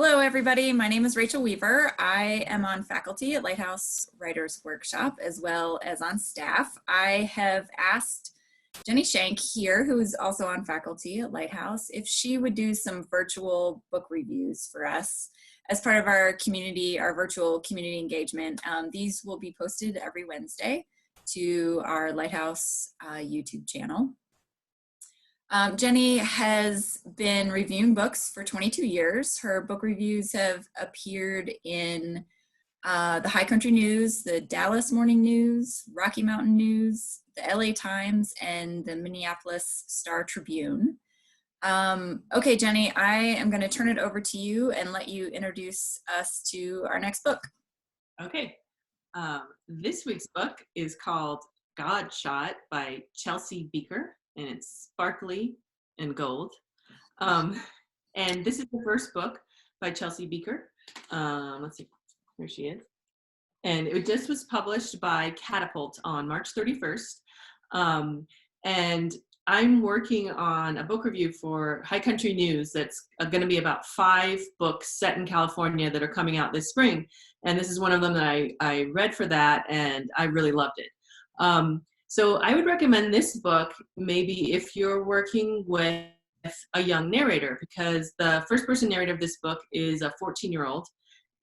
Hello, everybody. My name is Rachel Weaver. I am on faculty at Lighthouse Writers Workshop as well as on staff. I have asked Jenny Shank here, who is also on faculty at Lighthouse, if she would do some virtual book reviews for us as part of our community, our virtual community engagement. These will be posted every Wednesday to our Lighthouse YouTube channel. Jenny has been reviewing books for 22 years. Her book reviews have appeared in the High Country News, the Dallas Morning News, Rocky Mountain News, the LA Times, and the Minneapolis Star Tribune. Okay, Jenny, I am going to turn it over to you and let you introduce us to our next book. Okay, this week's book is called Godshot by Chelsea Bieker, and it's sparkly and gold. And this is the first book by Chelsea Bieker. Let's see, here she is. And it just was published by Catapult on March 31st. And I'm working on a book review for High Country News that's going to be about 5 books set in California that are coming out this spring. And this is one of them that I read for that, and I really loved it. So I would recommend this book maybe if you're working with a young narrator, because the first person narrator of this book is a 14-year-old.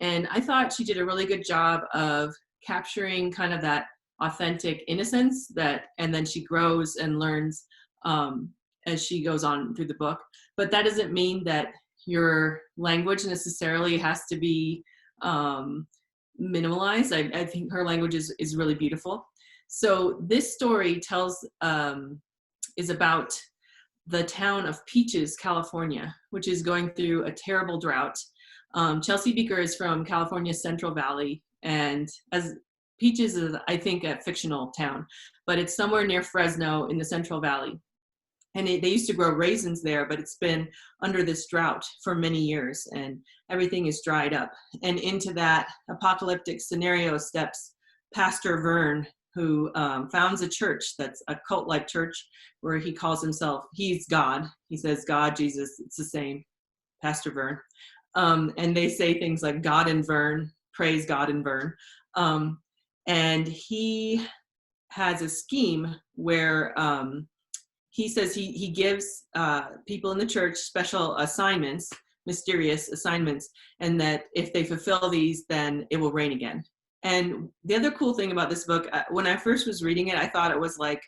And I thought she did a really good job of capturing kind of that authentic innocence and then she grows and learns as she goes on through the book. But that doesn't mean that your language necessarily has to be minimalized. I think her language is really beautiful. So this story is about the town of Peaches, California, which is going through a terrible drought. Chelsea Bieker is from California's Central Valley, and as Peaches is, I think, a fictional town, but it's somewhere near Fresno in the Central Valley. And they used to grow raisins there, but it's been under this drought for many years, and everything is dried up. And into that apocalyptic scenario steps Pastor Vern, who founds a church that's a cult-like church where he calls himself, he's God. He says, God, Jesus, it's the same, Pastor Vern. And they say things like God and Vern, praise God and Vern. And he has a scheme where he says he gives people in the church special assignments, mysterious assignments, and that if they fulfill these, then it will rain again. And the other cool thing about this book, when I first was reading it, I thought it was like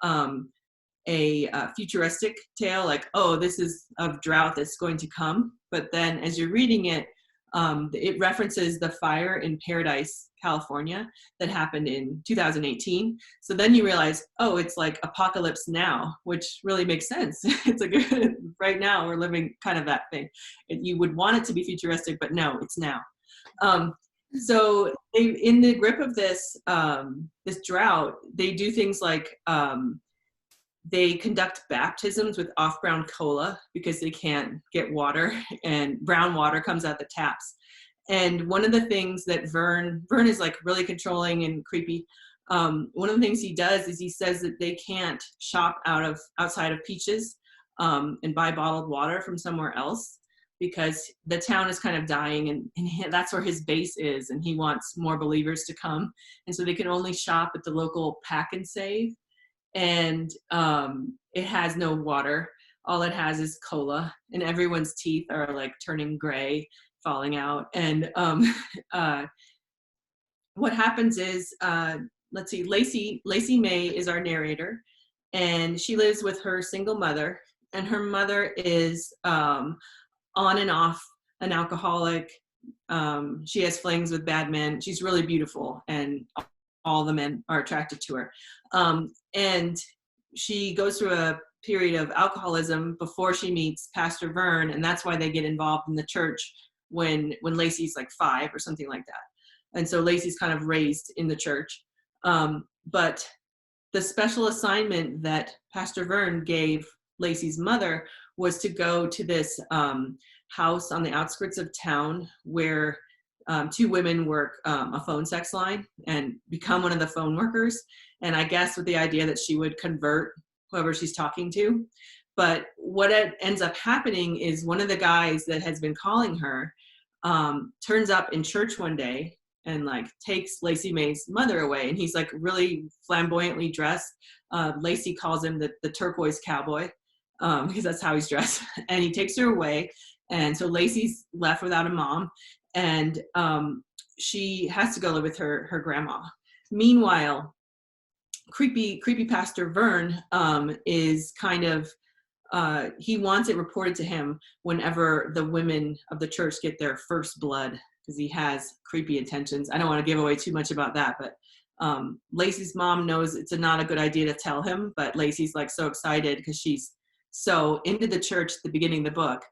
a futuristic tale, like, oh, this is a drought that's going to come. But then as you're reading it, it references the fire in Paradise, California, that happened in 2018. So then you realize, oh, it's like apocalypse now, which really makes sense. It's a good, right now we're living kind of that thing. You would want it to be futuristic, but no, it's now. So in the grip of this this drought, they do things like they conduct baptisms with off-brown cola because they can't get water, and brown water comes out the taps. And one of the things that Vern is like really controlling and creepy. One of the things he does is he says that they can't shop outside of Peaches and buy bottled water from somewhere else, because the town is kind of dying, and that's where his base is, and he wants more believers to come. And so they can only shop at the local Pack and Save, and it has no water. All it has is cola, and everyone's teeth are like turning gray, falling out. And what happens is, let's see, Lacey May is our narrator, and she lives with her single mother, and her mother is on and off an alcoholic. She has flings with bad men. She's really beautiful, and all the men are attracted to her. And she goes through a period of alcoholism before she meets Pastor Vern, and that's why they get involved in the church when Lacey's like 5 or something like that. And so Lacey's kind of raised in the church. But the special assignment that Pastor Vern gave Lacey's mother was to go to this house on the outskirts of town where 2 women work a phone sex line and become one of the phone workers. And I guess with the idea that she would convert whoever she's talking to. But what ends up happening is one of the guys that has been calling her turns up in church one day and like takes Lacey May's mother away. And he's like really flamboyantly dressed. Lacey calls him the turquoise cowboy because that's how he's dressed. And he takes her away. And so Lacey's left without a mom. And she has to go live with her grandma. Meanwhile, creepy Pastor Vern is kind of, he wants it reported to him whenever the women of the church get their first blood, because he has creepy intentions. I don't want to give away too much about that, but Lacey's mom knows it's not a good idea to tell him, but Lacey's like so excited because she's so into the church at the beginning of the book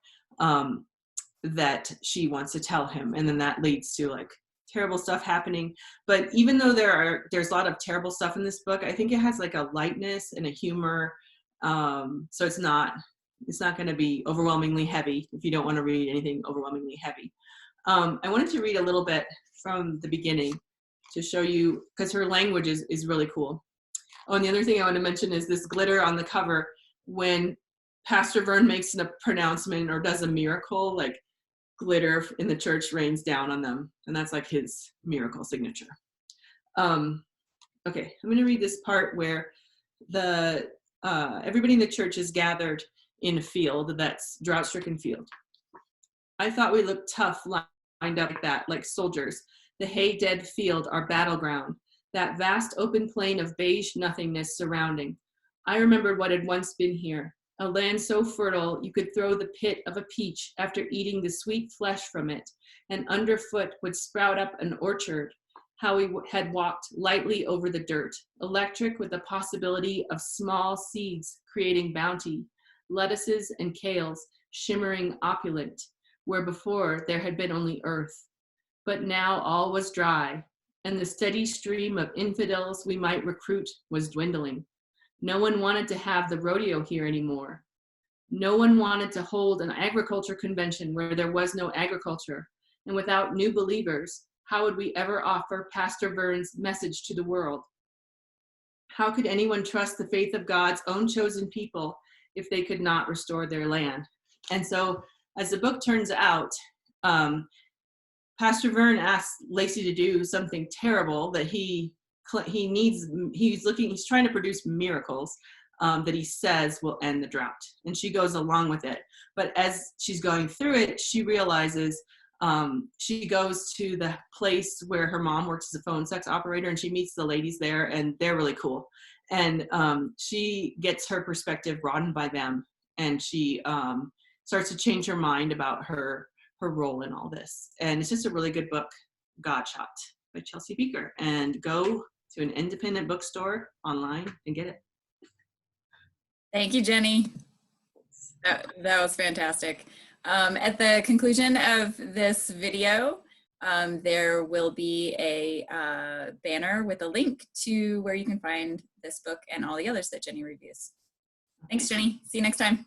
that she wants to tell him. And then that leads to like terrible stuff happening. But even though there's a lot of terrible stuff in this book, I think it has like a lightness and a humor. So it's not going to be overwhelmingly heavy if you don't want to read anything overwhelmingly heavy. I wanted to read a little bit from the beginning to show you, because her language is really cool. Oh, and the other thing I want to mention is this glitter on the cover. When Pastor Vern makes a pronouncement or does a miracle, like glitter in the church rains down on them. And that's like his miracle signature. Okay, I'm going to read this part where everybody in the church is gathered in a field that's drought-stricken field. I thought we looked tough lined up like that, like soldiers. The hay-dead field, our battleground, that vast open plain of beige nothingness surrounding. I remembered what had once been here, a land so fertile you could throw the pit of a peach after eating the sweet flesh from it, and underfoot would sprout up an orchard. How we had walked lightly over the dirt, electric with the possibility of small seeds creating bounty, lettuces and kales shimmering opulent, where before there had been only earth. But now all was dry, and the steady stream of infidels we might recruit was dwindling. No one wanted to have the rodeo here anymore. No one wanted to hold an agriculture convention where there was no agriculture, and without new believers, how would we ever offer Pastor Vern's message to the world? How could anyone trust the faith of God's own chosen people if they could not restore their land? And so, as the book turns out, Pastor Vern asks Lacey to do something terrible that he's trying to produce miracles that he says will end the drought. And she goes along with it. But as she's going through it, she realizes she goes to the place where her mom works as a phone sex operator, and she meets the ladies there, and they're really cool. And she gets her perspective broadened by them, and she starts to change her mind about her role in all this. And it's just a really good book, Godshot by Chelsea Bieker. And go to an independent bookstore online and get it. Thank you, Jenny. That was fantastic. At the conclusion of this video, there will be a banner with a link to where you can find this book and all the others that Jenny reviews. Thanks, Jenny. See you next time.